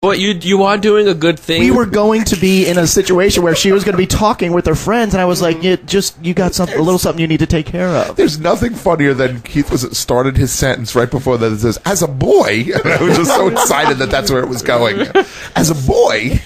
But you are doing a good thing. We were going to be in a situation where she was going to be talking with her friends, and I was like, you got a little something you need to take care of. There's nothing funnier than Keith started his sentence right before that. It says, as a boy. And I was just so excited that's where it was going. As a boy.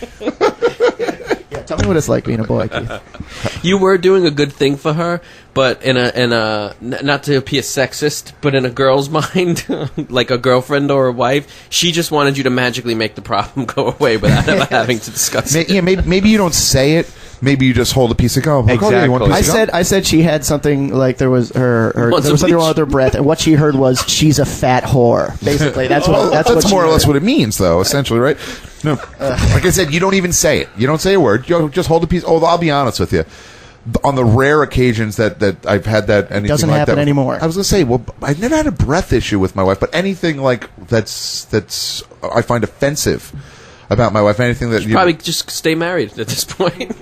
Yeah, tell me what it's like being a boy, Keith. You were doing a good thing for her, but in a not to appear sexist, but in a girl's mind, like a girlfriend or a wife, she just wanted you to magically make the problem go away without ever having to discuss it. Yeah, maybe you don't say it. Maybe you just hold a piece of gum. Like, exactly. Oh, yeah, you want a piece of gum? I said she had something like there was there was something wrong with her breath, and what she heard was she's a fat whore. Basically, that's what more or less heard. what it means, though. Essentially, right? No, like I said, you don't even say it. You don't say a word. You just hold a piece. Oh, I'll be honest with you. On the rare occasions that I've had that, anything doesn't like happen that, anymore. I was gonna say, well, I've never had a breath issue with my wife, but anything like that's I find offensive about my wife. Anything that you probably just stay married at this point.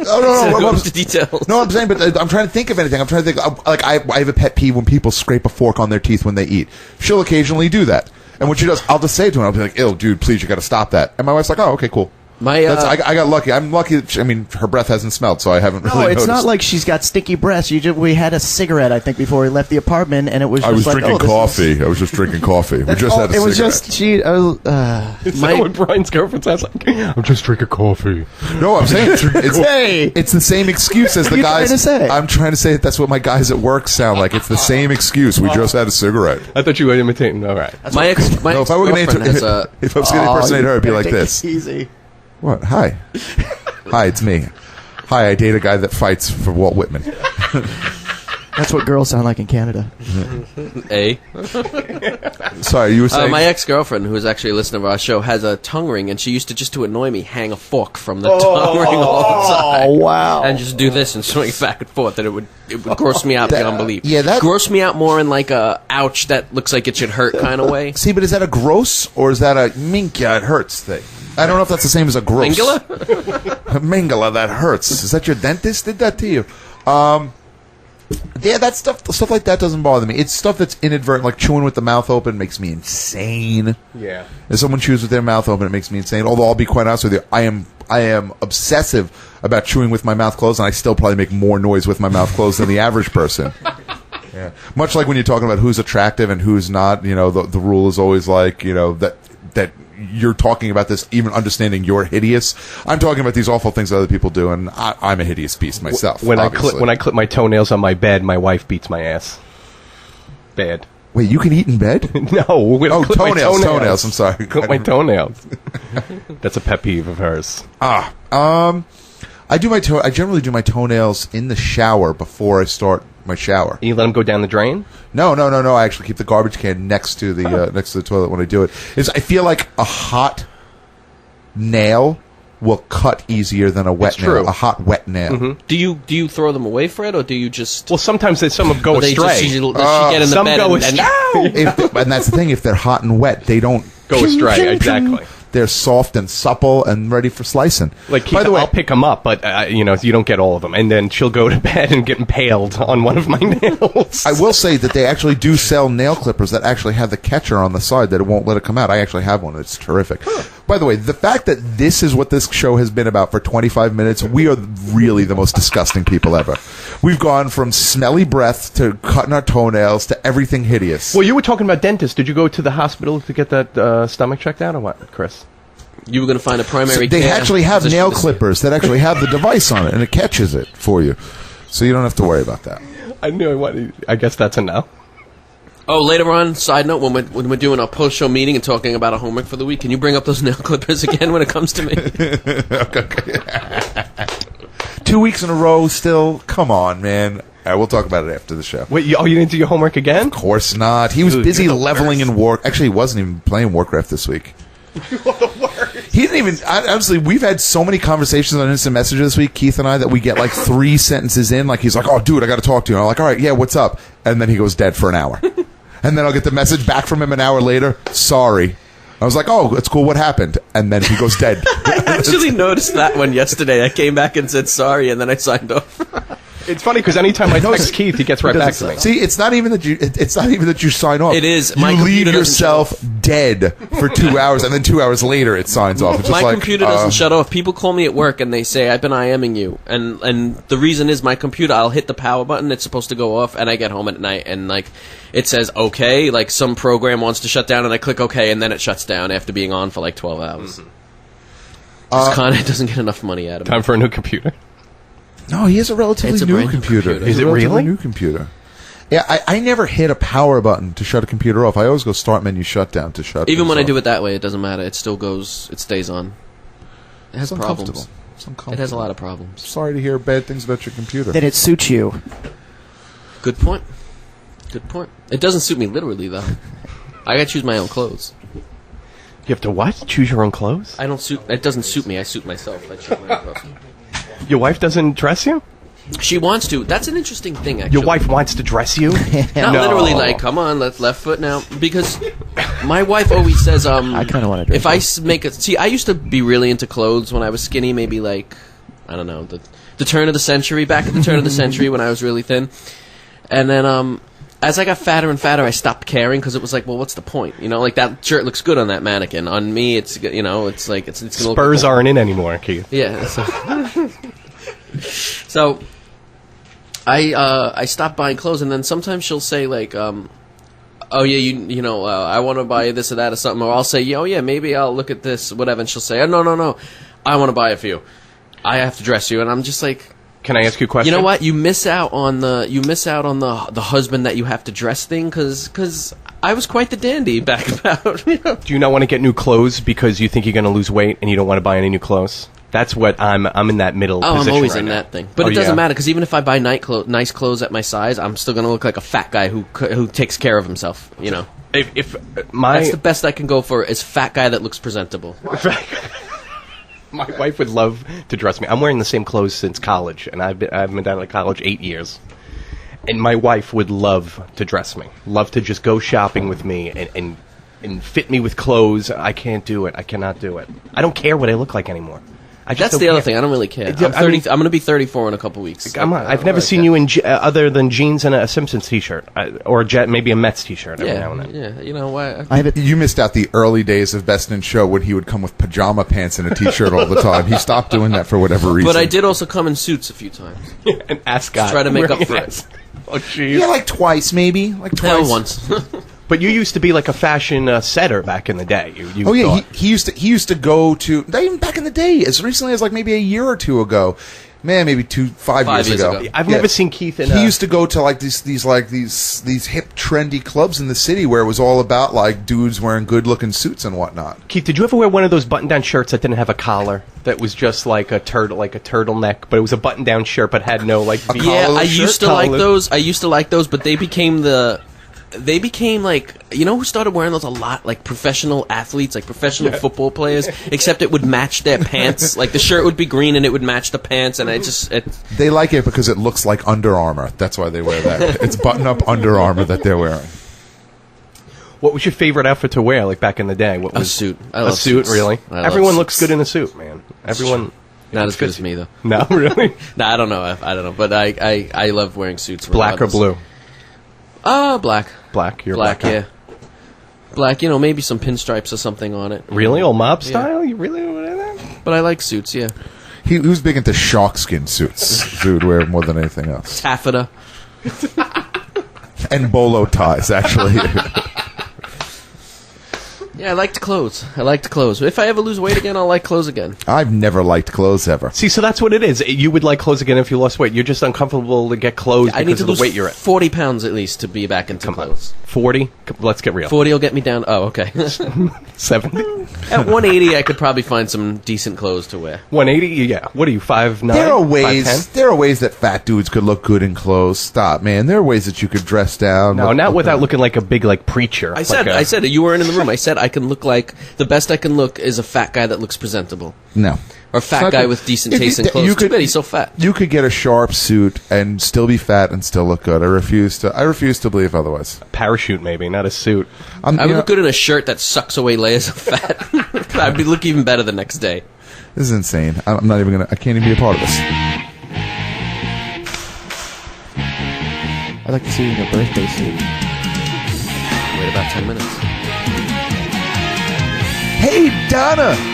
Oh, no. Go into details. No, I'm saying, but I'm trying to think of anything. I'm trying to think. Like, I have a pet peeve when people scrape a fork on their teeth when they eat. She'll occasionally do that. And when she does, I'll just say to her, I'll be like, ew, dude, please, you got to stop that. And my wife's like, oh, okay, cool. I got lucky. I'm lucky that her breath hasn't smelled, so I haven't really noticed. No, it's not like she's got stinky breaths. We had a cigarette, I think, before we left the apartment, and it was. I was drinking coffee. I was just drinking coffee. We just had a cigarette. It was just she. Is that what Brian's girlfriend sounds like? I'm just drinking coffee. No, I'm saying it's the same excuse as the guys. I'm trying to say that's what my guys at work sound like. It's the same excuse. We just had a cigarette. I thought you were imitating. All right. If I was going to impersonate her, it'd be like this. Easy. What? Hi, it's me. Hi, I date a guy that fights for Walt Whitman. That's what girls sound like in Canada. Sorry, you were saying? My ex-girlfriend, who is actually a listener of our show, has a tongue ring, and she used to, just to annoy me, hang a fork from the tongue ring all the time. Oh, wow. And just do this and swing it back and forth, and it would gross me out beyond belief. Yeah, that gross me out more in like a ouch that looks like it should hurt kind of way. See, but is that a gross or is that a minka it hurts thing? I don't know if that's the same as a gross. Mingala? Mingala, that hurts. Is that your dentist did that to you? Yeah, that stuff like that doesn't bother me. It's stuff that's inadvertent, like chewing with the mouth open makes me insane. Yeah. If someone chews with their mouth open, it makes me insane. Although I'll be quite honest with you, I am obsessive about chewing with my mouth closed, and I still probably make more noise with my mouth closed than the average person. Yeah. Much like when you're talking about who's attractive and who's not, the rule is always like, that you're talking about this, even understanding you're hideous. I'm talking about these awful things that other people do, and I'm a hideous beast myself. When I clip my toenails on my bed, my wife beats my ass. Bad. Wait, you can eat in bed? No. Toenails. I'm sorry. Clip my toenails. That's a pet peeve of hers. I generally do my toenails in the shower before I start my shower. You let them go down the drain? No. I actually keep the garbage can next to the toilet when I do it. I feel like a hot nail will cut easier than a wet nail. A hot wet nail. Mm-hmm. Do you throw them away, Fred, or do you just? Well, sometimes some go astray. Does she get in the bed and that's the thing. If they're hot and wet, they don't go astray. Exactly. They're soft and supple and ready for slicing. Like, by the way, I'll pick them up, but you don't get all of them. And then she'll go to bed and get impaled on one of my nails. I will say that they actually do sell nail clippers that actually have the catcher on the side that it won't let it come out. I actually have one. It's terrific. By the way, the fact that this is what this show has been about for 25 minutes, we are really the most disgusting people ever. We've gone from smelly breath to cutting our toenails to everything hideous. Well, you were talking about dentists. Did you go to the hospital to get that stomach checked out or what, Chris? You were going to find a primary care. They actually have nail clippers that actually have the device on it, and it catches it for you. So you don't have to worry about that. I guess that's a no. Oh, later on, side note, when we're doing our post-show meeting and talking about our homework for the week, can you bring up those nail clippers again when it comes to me? Okay. 2 weeks in a row still? Come on, man. All right, we'll talk about it after the show. Wait, you didn't do your homework again? Of course not. He was busy leveling in War. Actually, he wasn't even playing Warcraft this week. The worst. He didn't even. Honestly, we've had so many conversations on instant messenger this week, Keith and I, that we get like 3 sentences in. Like he's like, "Oh, dude, I got to talk to you." And I'm like, "All right, yeah, what's up?" And then he goes dead for an hour, and then I'll get the message back from him an hour later. Sorry. I was like, "Oh, it's cool. What happened?" And then he goes dead. I actually noticed that one yesterday. I came back and said sorry, and then I signed off. It's funny because anytime I text Keith, he gets right back to me. See, it's not even that you sign off. It is. You leave yourself dead for 2 hours, and then 2 hours later it signs off. It's just My like, computer doesn't shut off. People call me at work and they say, I've been IMing you. And the reason is my computer, I'll hit the power button, it's supposed to go off, and I get home at night, and like it says, okay, like some program wants to shut down, and I click okay, and then it shuts down after being on for like 12 hours. Con Ed doesn't get enough money out of me. Time for a new computer. No, he has a relatively It's a new brand new computer. computer. He has Is a it relatively really? new computer. Yeah, I never hit a power button to shut a computer off. I always go start menu shutdown to shut. Even when I things do off. it that way, it doesn't matter. It still goes, it stays on. It has It's problems. uncomfortable. It's uncomfortable. It has a lot of problems. Sorry to hear bad things about your computer. That it suits you. Good point. Good point. It doesn't suit me literally, though. I gotta choose my own clothes. You have to what? Choose your own clothes? I don't suit. It doesn't suit me. I suit myself. I choose my own clothes. Your wife doesn't dress you? She wants to. That's an interesting thing, actually. Your wife wants to dress you? Not No. literally like, come on, let's left foot now. Because my wife always says, I kind of want to. if I make a... See, I used to be really into clothes when I was skinny, maybe like, I don't know, the turn of the century, back at the turn of the century when I was really thin. And then, as I got fatter and fatter, I stopped caring because it was like, well, what's the point? You know, like that shirt looks good on that mannequin. On me, it's, you know, it's like, it's gonna Spurs look aren't in anymore, Keith. Yeah. So I stopped buying clothes, and then sometimes she'll say like, oh yeah, you know, I want to buy this or that or something, or I'll say, oh yeah, maybe I'll look at this, whatever, and she'll say, oh no, I want to buy it for you. I have to dress you, and I'm just like, Can I ask you a question? you know what? You miss out on the husband that you have to dress thing, because I was quite the dandy back about. You know? Do you not want to get new clothes because you think you're going to lose weight and you don't want to buy any new clothes? That's what I'm in that middle Oh, position I'm always right in now. that thing. But Oh, it doesn't yeah. matter, because even if I buy nice clothes at my size, I'm still going to look like a fat guy who takes care of himself, you know. If my That's the best I can go for, is fat guy that looks presentable. my wife would love to dress me. I'm wearing the same clothes since college, and I've been down to college 8 years. And my wife would love to dress me, love to just go shopping with me and fit me with clothes. I can't do it. I cannot do it. I don't care what I look like anymore. I just That's don't the other care. thing. I don't really care. Yeah, I'm I mean- 30. I'm going to be 34 in a couple weeks. I've never seen you in other than jeans and a Simpsons T-shirt, or maybe a Mets T-shirt every now and then. Yeah. You know what? I have it. You missed out the early days of Best in Show when he would come with pajama pants and a T-shirt all the time. He stopped doing that for whatever reason. But I did also come in suits a few times. An ascot. Try to make up Wearing for an it. ascot. Oh, jeez. Yeah, like twice, maybe. Like twice. Hell, once. But you used to be like a fashion setter back in the day. You Oh yeah, thought. he used to go to, not even back in the day, as recently as like maybe a year or two ago. Man, maybe 5 5 years years ago. ago. I've never seen Keith in He used to go to like these hip trendy clubs in the city where it was all about like dudes wearing good looking suits and whatnot. Keith, did you ever wear one of those button-down shirts that didn't have a collar? That was just like a turtleneck, but it was a button-down shirt, but had no like. V. Yeah, I shirt? used to like Collar. those. I used to like those, but they became like, you know who started wearing those a lot? Like professional athletes, like professional football players, except it would match their pants. Like the shirt would be green and it would match the pants, and They like it because it looks like Under Armour. That's why they wear that. It's button-up Under Armour that they're wearing. What was your favorite outfit to wear, like back in the day? What A was suit. I a love suit, suits. really? I love Everyone looks suits. good in a suit, man. Everyone. not as good as me though. No, really. Nah, I don't know. I don't know, but I love wearing suits. Black or regardless. blue? Black. Black. You're Black, black. yeah. Black, you know, maybe some pinstripes or something on it. Really, old mob Yeah. style? You really wear that? But I like suits, yeah. He was big into shark skin suits. He would wear more than anything else. Taffeta. And bolo ties, actually. Yeah, I liked clothes. If I ever lose weight again, I'll like clothes again. I've never liked clothes ever. See, so that's what it is. You would like clothes again if you lost weight. You're just uncomfortable to get clothes I need because to of the lose weight you're at. 40 pounds at least to be back into clothes. 40? Let's get real. 40 will get me down. Oh, okay. 70? At 180, I could probably find some decent clothes to wear. 180? Yeah. What are you, 5'9"? There are ways. 5'10"? There are ways that fat dudes could look good in clothes. Stop, man. There are ways that you could dress down. No, not without looking like a big, like, preacher. I said, you weren't in the room. I said I can look like, the best I can look is a fat guy that looks presentable. No. Or a fat guy with decent taste in clothes. Too bad he's so fat. You could get a sharp suit and still be fat and still look good. I refuse to believe otherwise. Parachute, maybe, not a suit. I would look good in a shirt that sucks away layers of fat. I'd look even better the next day. This is insane. I'm not even gonna. I can't even be a part of this. I'd like to see you in your birthday suit. Wait about 10 minutes. Hey, Donna,